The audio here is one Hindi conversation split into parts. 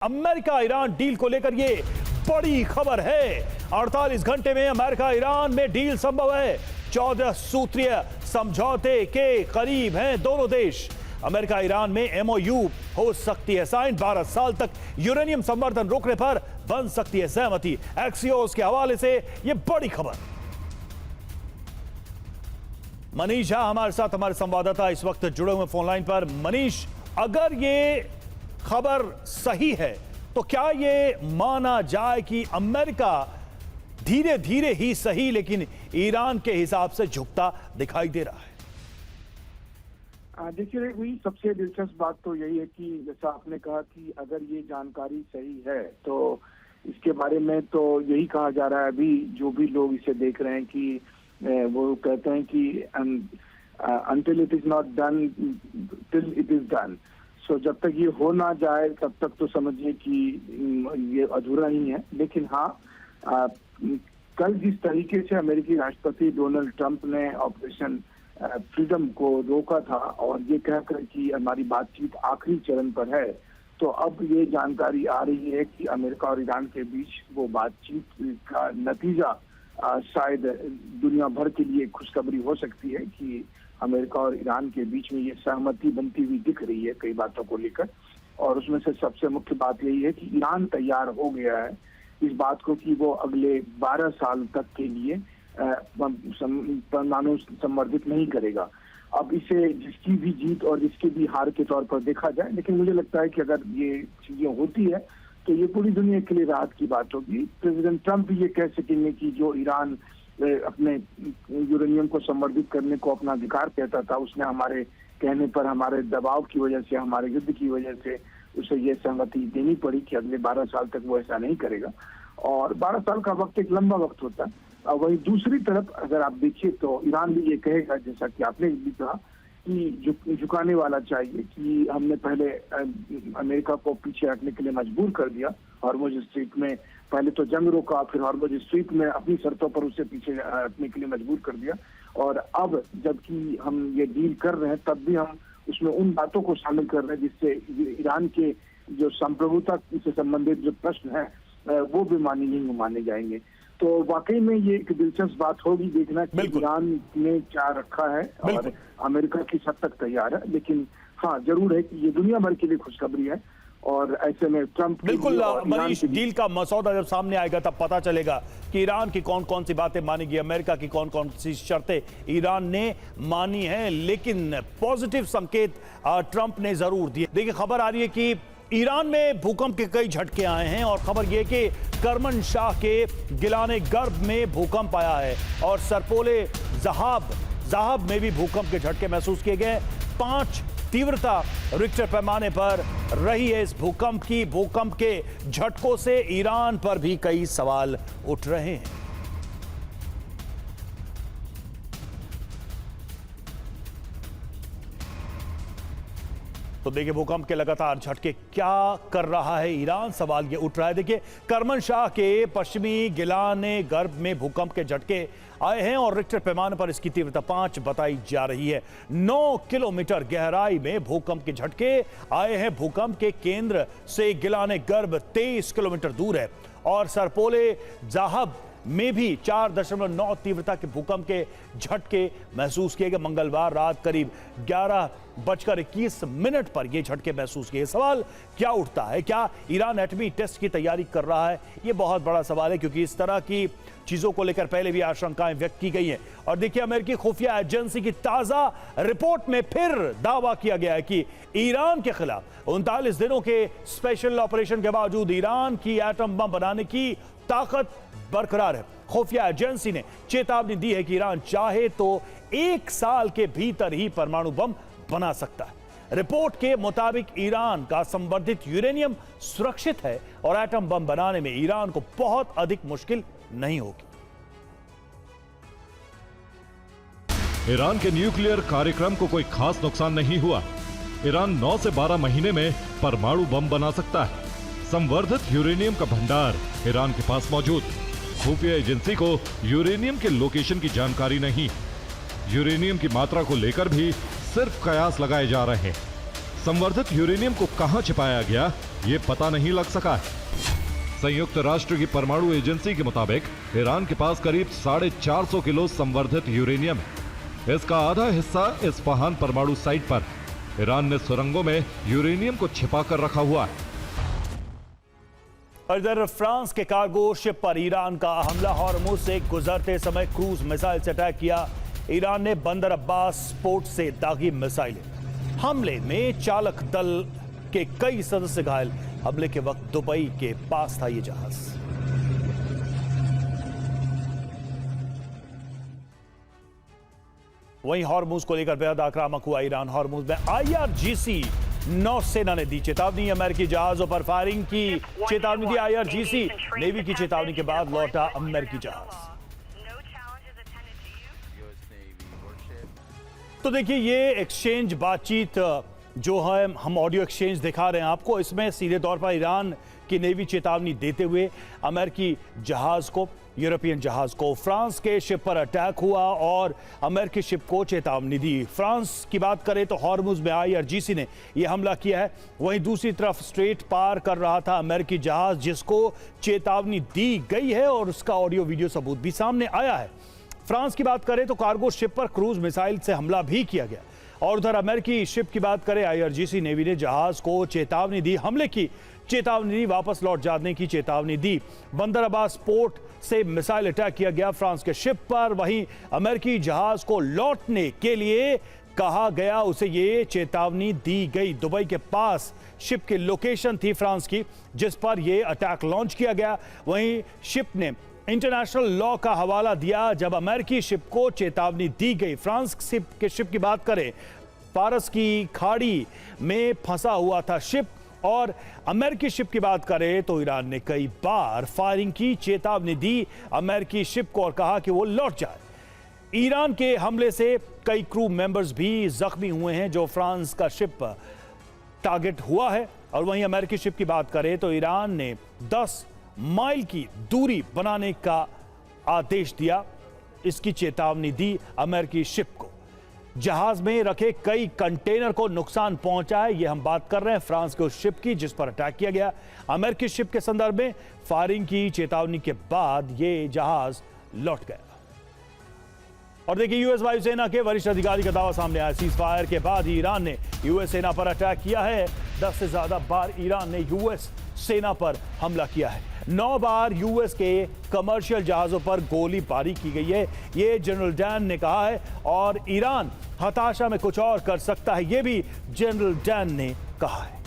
अमेरिका ईरान डील को लेकर ये बड़ी खबर है। 48 घंटे में अमेरिका ईरान में डील संभव है। 14 सूत्रीय समझौते के करीब हैं दोनों देश। अमेरिका ईरान में एमओयू हो सकती है साइन। 12 साल तक यूरेनियम संवर्धन रोकने पर बन सकती है सहमति। एक्सियोस के हवाले से यह बड़ी खबर। मनीष झा हमारे साथ, हमारे संवाददाता इस वक्त जुड़े हुए फोन लाइन पर। मनीष, अगर ये खबर सही है तो क्या ये माना जाए कि अमेरिका धीरे धीरे ही सही लेकिन ईरान के हिसाब से झुकता दिखाई दे रहा है? देखिए, वही सबसे दिलचस्प बात तो यही है कि जैसा आपने कहा कि अगर ये जानकारी सही है तो इसके बारे में तो यही कहा जा रहा है। अभी जो भी लोग इसे देख रहे हैं कि वो कहते हैं कि until it is not done till it is done। सो जब तक ये हो ना जाए तब तक तो समझिए कि ये अधूरा ही है। लेकिन हाँ, कल जिस तरीके से अमेरिकी राष्ट्रपति डोनाल्ड ट्रंप ने ऑपरेशन फ्रीडम को रोका था और ये कहकर कि हमारी बातचीत आखिरी चरण पर है, तो अब ये जानकारी आ रही है कि अमेरिका और ईरान के बीच वो बातचीत का नतीजा शायद दुनिया भर के लिए खुशखबरी हो सकती है कि अमेरिका और ईरान के बीच में ये सहमति बनती हुई दिख रही है कई बातों को लेकर। और उसमें से सबसे मुख्य बात यही है कि ईरान तैयार हो गया है इस बात को कि वो अगले 12 साल तक के लिए परमाणु संवर्धित नहीं करेगा। अब इसे जिसकी भी जीत और जिसकी भी हार के तौर पर देखा जाए, लेकिन मुझे लगता है कि अगर ये चीजें होती है तो ये पूरी दुनिया के लिए राहत की बात होगी। प्रेसिडेंट ट्रंप भी ये कह सकेंगे कि जो ईरान अपने यूरेनियम को संवर्धित करने को अपना अधिकार कहता था, उसने हमारे कहने पर, हमारे दबाव की वजह से, हमारे युद्ध की वजह से उसे ये सहमति देनी पड़ी कि अगले 12 साल तक वो ऐसा नहीं करेगा। और 12 साल का वक्त एक लंबा वक्त होता है। और वही दूसरी तरफ अगर आप देखिए तो ईरान भी ये कहेगा, जैसा कि आपने भी कहा, कि झुकाने वाला चाहिए कि हमने पहले अमेरिका को पीछे हटने के लिए मजबूर कर दिया। हॉर्मुज स्ट्रीट में पहले तो जंग रोका, फिर हॉर्मुज स्ट्रीट में अपनी शर्तों पर उसे पीछे हटने के लिए मजबूर कर दिया। और अब जबकि हम ये डील कर रहे हैं तब भी हम उसमें उन बातों को शामिल कर रहे हैं जिससे ईरान के जो संप्रभुता से संबंधित जो प्रश्न है वो भी माने जाएंगे। तो वाकई में ये एक दिलचस्प बात होगी देखना कि ईरान ने क्या रखा है और अमेरिका किस हद तक तैयार है। लेकिन हाँ, जरूर है कि ये दुनिया भर के लिए खुशखबरी है। और ऐसे में ट्रंप बिल्कुल मनीष, डील का मसौदा जब सामने आएगा तब पता चलेगा कि ईरान की कौन कौन सी बातें मानेगी, अमेरिका की कौन कौन सी शर्तें ईरान ने मानी है। लेकिन पॉजिटिव संकेत ट्रंप ने जरूर दिए। देखिए, खबर आ रही है कि ईरान में भूकंप के कई झटके आए हैं और खबर यह कि करमनशाह के गिलाने गर्ब में भूकंप आया है और सरपोले जहाब में भी भूकंप के झटके महसूस किए गए। 5 तीव्रता रिक्टर पैमाने पर रही है इस भूकंप की। भूकंप के झटकों से ईरान पर भी कई सवाल उठ रहे हैं। तो देखिए, भूकंप के लगातार झटके क्या कर रहा है ईरान, सवाल ये उठ रहा है। देखिए, करमनशाह के पश्चिमी गिलाने गर्ब में भूकंप के झटके आए हैं और रिक्टर पैमाने पर इसकी तीव्रता 5 बताई जा रही है। 9 किलोमीटर गहराई में भूकंप के झटके आए हैं। भूकंप के केंद्र से गिलाने गर्ब 23 किलोमीटर दूर है और सरपोले जाहब में भी 4.9 तीव्रता के भूकंप के झटके महसूस किए गए। मंगलवार रात करीब 11:21 पर यह झटके महसूस किए। सवाल क्या उठता है, क्या ईरान एटमी टेस्ट की तैयारी कर रहा है? यह बहुत बड़ा सवाल है क्योंकि इस तरह की चीजों को लेकर पहले भी आशंकाएं व्यक्त की गई हैं। और देखिए, अमेरिकी खुफिया एजेंसी की ताजा रिपोर्ट में फिर दावा किया गया है कि ईरान के खिलाफ 39 दिनों के स्पेशल ऑपरेशन के बावजूद ईरान की एटम बम बनाने की ताकत बरकरार है। खुफिया एजेंसी ने चेतावनी दी है कि ईरान चाहे तो 1 साल के भीतर ही परमाणु बम बना सकता है। रिपोर्ट के मुताबिक ईरान का संवर्धित यूरेनियम सुरक्षित है और एटम बम बनाने में ईरान को बहुत अधिक मुश्किल नहीं होगी। ईरान के न्यूक्लियर कार्यक्रम को कोई खास नुकसान नहीं हुआ। ईरान 9 से 12 महीने में परमाणु बम बना सकता है। संवर्धित यूरेनियम का भंडार ईरान के पास मौजूद। खुफिया एजेंसी को यूरेनियम के लोकेशन की जानकारी नहीं। यूरेनियम की मात्रा को लेकर भी सिर्फ कयास लगाए जा रहे हैं। संवर्धित यूरेनियम को कहां छिपाया गया ये पता नहीं लग सका है। संयुक्त राष्ट्र की परमाणु एजेंसी के मुताबिक ईरान के पास करीब 450 किलो संवर्धित यूरेनियम है। इसका आधा हिस्सा इस्फहान परमाणु साइट पर है। ईरान ने सुरंगों में यूरेनियम को छिपा कर रखा हुआ है। और इधर फ्रांस के कार्गो शिप पर ईरान का हमला। हॉर्मुज से गुजरते समय क्रूज मिसाइल से अटैक किया। ईरान ने बंदर अब्बास पोर्ट से दागी मिसाइलें। हमले में चालक दल के कई सदस्य घायल। हमले के वक्त दुबई के पास था यह जहाज। वहीं हॉर्मुज को लेकर बेहद आक्रामक हुआ ईरान। हॉर्मुज में IRGC नौसेना ने दी चेतावनी। अमेरिकी जहाजों पर फायरिंग की चेतावनी दी IRGC। नेवी की चेतावनी के बाद लौटा अमेरिकी जहाज। तो देखिए, ये एक्सचेंज बातचीत जो है, हम ऑडियो एक्सचेंज दिखा रहे हैं आपको। इसमें सीधे तौर पर ईरान की नेवी चेतावनी देते हुए अमेरिकी जहाज को, यूरोपियन जहाज को, फ्रांस के शिप पर अटैक हुआ और अमेरिकी शिप को चेतावनी दी। फ्रांस की बात करें तो हॉर्मुज में IRGC ने यह हमला किया है। वहीं दूसरी तरफ स्ट्रेट पार कर रहा था अमेरिकी जहाज, जिसको चेतावनी दी गई है और उसका ऑडियो वीडियो सबूत भी सामने आया है। फ्रांस की बात करें तो कार्गो शिप पर क्रूज मिसाइल से हमला भी किया गया। और उधर अमेरिकी शिप की बात करें, IRGC नेवी ने जहाज को चेतावनी दी, हमले की चेतावनी दी, वापस लौट जाने की चेतावनी दी। बंदर अब्बास पोर्ट से मिसाइल अटैक किया गया फ्रांस के शिप पर। वहीं अमेरिकी जहाज को लौटने के लिए कहा गया, उसे ये चेतावनी दी गई। दुबई के पास शिप की लोकेशन थी फ्रांस की, जिस पर यह अटैक लॉन्च किया गया। वहीं शिप ने इंटरनेशनल लॉ का हवाला दिया जब अमेरिकी शिप को चेतावनी दी गई। फ्रांस के शिप की बात करें, फारस की खाड़ी में फंसा हुआ था शिप। और अमेरिकी शिप की बात करें तो ईरान ने कई बार फायरिंग की चेतावनी दी अमेरिकी शिप को और कहा कि वो लौट जाए। ईरान के हमले से कई क्रू मेंबर्स भी जख्मी हुए हैं, जो फ्रांस का शिप टारगेट हुआ है। और वहीं अमेरिकी शिप की बात करें तो ईरान ने 10 माइल की दूरी बनाने का आदेश दिया, इसकी चेतावनी दी अमेरिकी शिप को। जहाज में रखे कई कंटेनर को नुकसान पहुंचा है, यह हम बात कर रहे हैं फ्रांस के उस शिप की जिस पर अटैक किया गया। अमेरिकी शिप के संदर्भ में फायरिंग की चेतावनी के बाद यह जहाज लौट गया। और देखिए, यूएस वायुसेना के वरिष्ठ अधिकारी का दावा सामने आया। सीज फायर के बाद ही ईरान ने यूएस सेना पर अटैक किया है। 10 से ज्यादा बार ईरान ने यूएस सेना पर हमला किया है। 9 बार यूएस के कमर्शियल जहाजों पर गोलीबारी की गई है, ये जनरल डैन ने कहा है। और ईरान हताशा में कुछ और कर सकता है, यह भी जनरल डैन ने कहा है।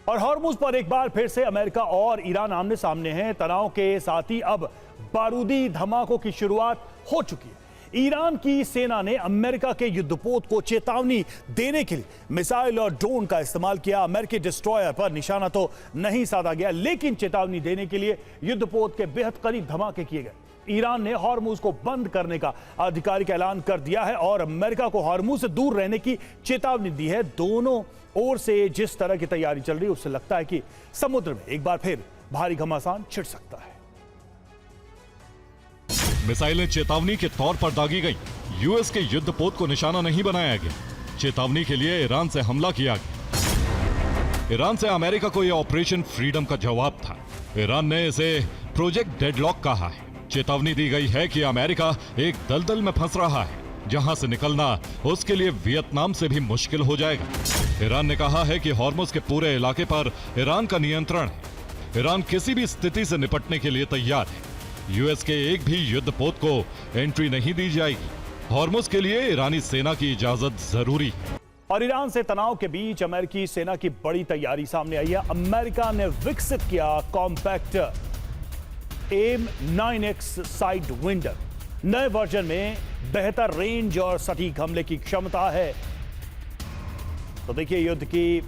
और हॉर्मुज पर एक बार फिर से अमेरिका और ईरान आमने सामने हैं। तनाव के साथ ही अब बारूदी धमाकों की शुरुआत हो चुकी है। ईरान की सेना ने अमेरिका के युद्धपोत को चेतावनी देने के लिए मिसाइल और ड्रोन का इस्तेमाल किया। अमेरिकी डिस्ट्रॉयर पर निशाना तो नहीं साधा गया, लेकिन चेतावनी देने के लिए युद्धपोत के बेहद करीब धमाके किए गए। ईरान ने हॉर्मुज को बंद करने का आधिकारिक ऐलान कर दिया है और अमेरिका को हॉर्मुज से दूर रहने की चेतावनी दी है। दोनों ओर से जिस तरह की तैयारी चल रही है, उससे लगता है कि समुद्र में एक बार फिर भारी घमासान छिड़ सकता है। मिसाइलें चेतावनी के तौर पर दागी गई। यूएस के युद्धपोत को निशाना नहीं बनाया गया। चेतावनी के लिए ईरान से हमला किया गया। ईरान से अमेरिका को यह ऑपरेशन फ्रीडम का जवाब था। ईरान ने इसे प्रोजेक्ट डेडलॉक कहा है। चेतावनी दी गई है कि अमेरिका एक दलदल में फंस रहा है, जहां से निकलना उसके लिए वियतनाम से भी मुश्किल हो जाएगा। ईरान ने कहा है कि हॉर्मुज के पूरे इलाके पर ईरान का नियंत्रण है। ईरान किसी भी स्थिति से निपटने के लिए तैयार है। यूएस के एक भी युद्धपोत को एंट्री नहीं दी जाएगी। हॉर्मुज के लिए ईरानी सेना की इजाजत जरूरी है। और ईरान से तनाव के बीच अमेरिकी सेना की बड़ी तैयारी सामने आई है। अमेरिका ने विकसित किया कॉम्पैक्ट AIM-9X साइड विंडर। नए वर्जन में बेहतर रेंज और सटीक हमले की क्षमता है। तो देखिए, युद्ध की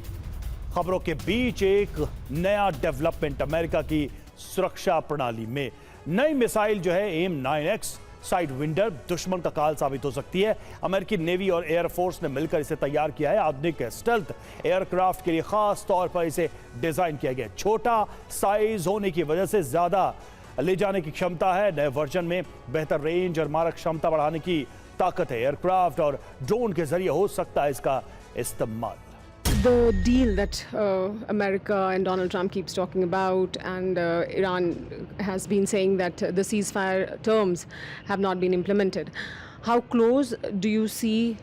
खबरों के बीच एक नया डेवलपमेंट अमेरिका की सुरक्षा प्रणाली में। नई मिसाइल जो है AIM-9X साइड विंडर दुश्मन का काल साबित हो सकती है। अमेरिकी नेवी और एयरफोर्स ने मिलकर इसे तैयार किया है। आधुनिक स्टेल्थ एयरक्राफ्ट के लिए खास तौर पर इसे डिजाइन किया गया। छोटा साइज होने की वजह से ज्यादा ले जाने की क्षमता है। नए वर्जन में बेहतर रेंज और मारक क्षमता बढ़ाने की ताकत है। एयरक्राफ्ट और ड्रोन के जरिए हो सकता है इसका इस्तेमाल। The deal that America and Donald Trump keeps talking about, and Iran has been saying that the ceasefire terms have not been implemented. How close do you see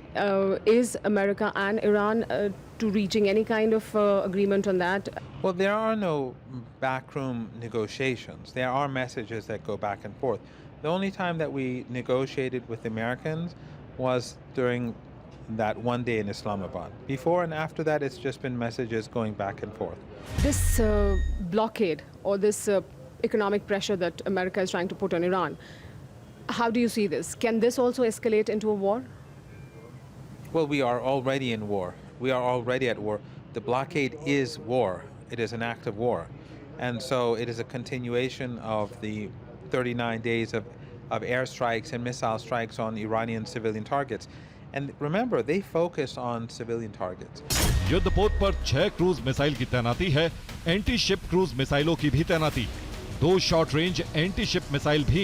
is America and Iran to reaching any kind of agreement on that? Well, there are no backroom negotiations. There are messages that go back and forth. The only time that we negotiated with the Americans was during that one day in Islamabad. Before and after that, it's just been messages going back and forth. This blockade or this economic pressure that America is trying to put on Iran, how do you see this? Can this also escalate into a war? Well, we are already in war. We are already at war. The blockade is war. It is an act of war. And so it is a continuation of the 39 days of airstrikes and missile strikes on Iranian civilian targets. And remember, they focus on civilian targets. युद्धपोत पर 6 क्रूज मिसाइल की तैनाती है। एंटी शिप क्रूज मिसाइलों की भी तैनाती, 2 short range anti ship missile भी।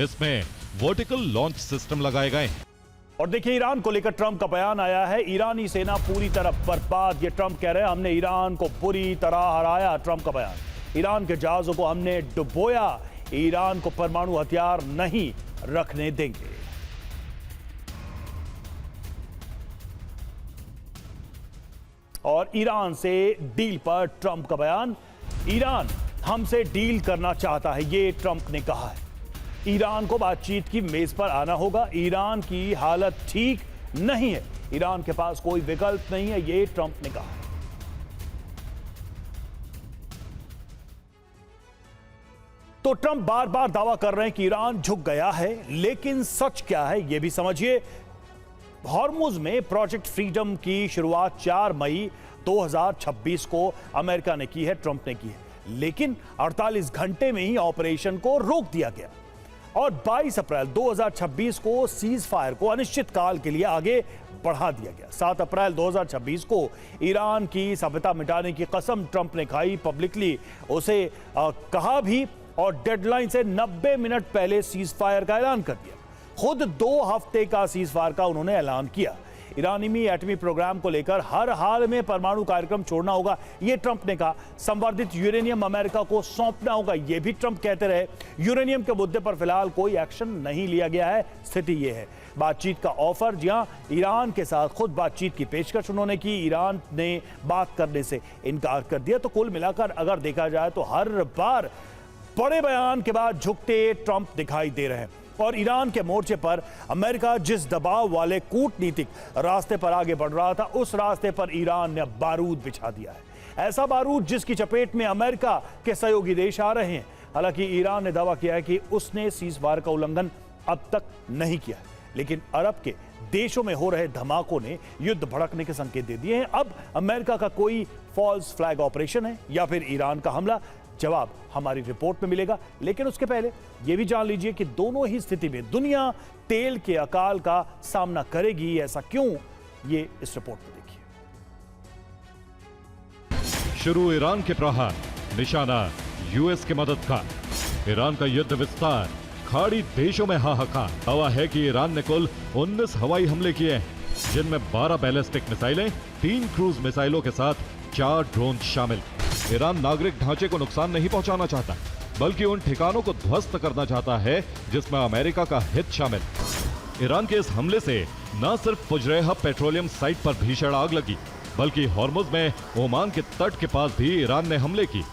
इसमें वर्टिकल लॉन्च सिस्टम लगाए गए। और देखिए, ईरान को लेकर ट्रंप का बयान आया है। ईरानी सेना पूरी तरह बर्बाद, ये ट्रंप कह रहे हैं। हमने ईरान को बुरी तरह हराया। ट्रंप का बयान। ईरान के जहाजों को हमने डुबोया। ईरान को परमाणु हथियार नहीं रखने देंगे। और ईरान से डील पर ट्रंप का बयान। ईरान हमसे डील करना चाहता है, ये ट्रंप ने कहा है। ईरान को बातचीत की मेज पर आना होगा। ईरान की हालत ठीक नहीं है। ईरान के पास कोई विकल्प नहीं है, ये ट्रंप ने कहा। तो ट्रंप बार बार दावा कर रहे हैं कि ईरान झुक गया है, लेकिन सच क्या है यह भी समझिए। हॉर्मुज में प्रोजेक्ट फ्रीडम की शुरुआत 4 मई 2026 को अमेरिका ने की है, ट्रंप ने की है। लेकिन 48 घंटे में ही ऑपरेशन को रोक दिया गया और 22 अप्रैल 2026 को सीज फायर को अनिश्चित काल के लिए आगे बढ़ा दिया गया। 7 अप्रैल 2026 को ईरान की सभ्यता मिटाने की कसम ट्रंप ने खाई, पब्लिकली उसे कहा भी, और डेडलाइन से 90 मिनट पहले सीज फायर का ऐलान कर दिया। खुद 2 हफ्ते का सीज फायर का उन्होंने ऐलान किया। ईरानी एटमी प्रोग्राम को लेकर हर हाल में परमाणु कार्यक्रम छोड़ना होगा, यह ट्रंप ने कहा। संवर्धित यूरेनियम अमेरिका को सौंपना होगा, यह भी ट्रंप कहते रहे। यूरेनियम के मुद्दे पर फिलहाल कोई एक्शन नहीं लिया गया है। स्थिति यह है। बातचीत का ऑफर, जहां ईरान के साथ खुद बातचीत की पेशकश उन्होंने की, ईरान ने बात करने से इनकार कर दिया। तो कुल मिलाकर अगर देखा जाए तो हर बार बड़े बयान के बाद झुकते ट्रंप दिखाई दे रहे हैं। और ईरान के मोर्चे पर अमेरिका जिस दबाव वाले कूटनीतिक रास्ते पर आगे बढ़ रहा था, उस रास्ते पर ईरान ने बारूद बिछा दिया है। ऐसा बारूद जिसकी चपेट में अमेरिका के सहयोगी देश आ रहे हैं। हालांकि ईरान ने दावा किया है कि उसने सीज फायर का उल्लंघन अब तक नहीं किया, लेकिन अरब के देशों में हो रहे धमाकों ने युद्ध भड़कने के संकेत दे दिए हैं। अब अमेरिका का कोई फॉल्स फ्लैग ऑपरेशन है या फिर ईरान का हमला, जवाब हमारी रिपोर्ट में मिलेगा। लेकिन उसके पहले यह भी जान लीजिए कि दोनों ही स्थिति में दुनिया तेल के अकाल का सामना करेगी। ऐसा क्यों, ये इस रिपोर्ट में देखिए। शुरू ईरान के प्रहार, निशाना यूएस के मदद का। ईरान का युद्ध विस्तार, खाड़ी देशों में हाहाकार। दावा है कि ईरान ने कुल 19 हवाई हमले किए हैं, जिनमें 12 बैलिस्टिक मिसाइलें, 3 क्रूज मिसाइलों के साथ 4 ड्रोन शामिल। ईरान नागरिक ढांचे को नुकसान नहीं पहुंचाना चाहता, बल्कि उन ठिकानों को ध्वस्त करना चाहता है जिसमें अमेरिका का हित शामिल। ईरान के इस हमले से न सिर्फ फुजरैह पेट्रोलियम साइट पर भीषण आग लगी, बल्कि हॉर्मुज में ओमान के तट के पास भी ईरान ने हमले की।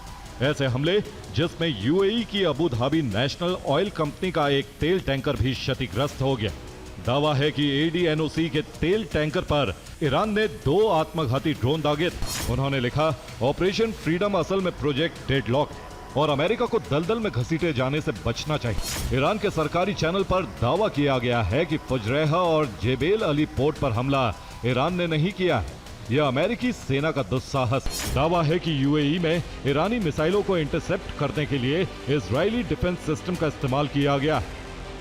ऐसे हमले जिसमें यूएई की Abu Dhabi national oil company का एक तेल टैंकर भी क्षतिग्रस्त हो गया। दावा है कि ADNOC के तेल टैंकर पर ईरान ने 2 आत्मघाती ड्रोन दागे। उन्होंने लिखा, ऑपरेशन फ्रीडम असल में प्रोजेक्ट डेडलॉक और अमेरिका को दलदल में घसीटे जाने से बचना चाहिए। ईरान के सरकारी चैनल पर दावा किया गया है कि फुजरैह और जेबेल अली पोर्ट पर हमला ईरान ने नहीं किया है, यह अमेरिकी सेना का दुस्साहस। दावा है कि यूएई में ईरानी मिसाइलों को इंटरसेप्ट करने के लिए इजरायली डिफेंस सिस्टम का इस्तेमाल किया गया।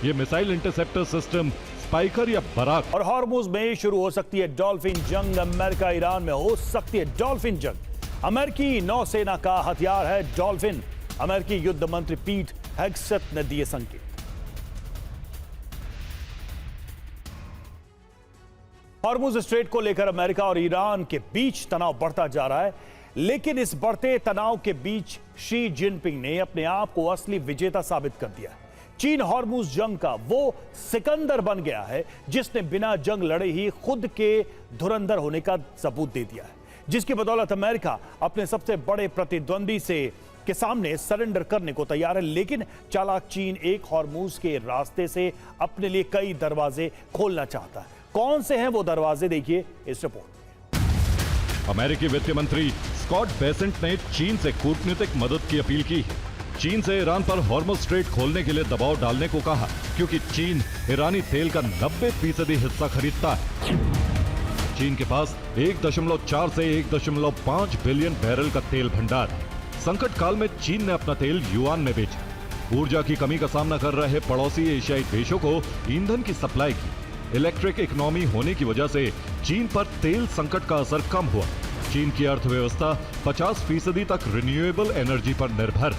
ये मिसाइल इंटरसेप्टर सिस्टम स्पाइकर या बराक। और हॉर्मुज में शुरू हो सकती है डॉल्फिन जंग। अमेरिका ईरान में हो सकती है डॉल्फिन जंग। अमेरिकी नौसेना का हथियार है डॉल्फिन। अमेरिकी युद्ध मंत्री पीट हेग्सेट ने दिए संकेत। हॉर्मुज स्ट्रेट को लेकर अमेरिका और ईरान के बीच तनाव बढ़ता जा रहा है, लेकिन इस बढ़ते तनाव के बीच शी जिनपिंग ने अपने आप को असली विजेता साबित कर दिया। चीन हॉर्मुज जंग का वो सिकंदर बन गया है जिसने बिना जंग लड़े ही खुद के धुरंधर होने का सबूत दे दिया है, जिसकी बदौलत अमेरिका अपने सबसे बड़े प्रतिद्वंदी के सामने सरेंडर करने को तैयार है। लेकिन चालाक चीन एक हॉर्मुज के रास्ते से अपने लिए कई दरवाजे खोलना चाहता है। कौन से हैं वो दरवाजे, देखिए इस रिपोर्ट। अमेरिकी वित्त मंत्री स्कॉट बेसेंट ने चीन से कूटनीतिक मदद की अपील की। चीन से ईरान पर हॉर्मुज स्ट्रेट खोलने के लिए दबाव डालने को कहा, क्योंकि चीन ईरानी तेल का 90% हिस्सा खरीदता है। चीन के पास 1.4 से 1.5 बिलियन बैरल का तेल भंडार है। संकट काल में चीन ने अपना तेल युआन में बेचा। ऊर्जा की कमी का सामना कर रहे पड़ोसी एशियाई देशों को ईंधन की सप्लाई की। इलेक्ट्रिक इकोनॉमी होने की वजह से चीन पर तेल संकट का असर कम हुआ। चीन की अर्थव्यवस्था 50% तक रिन्यूएबल एनर्जी पर निर्भर है।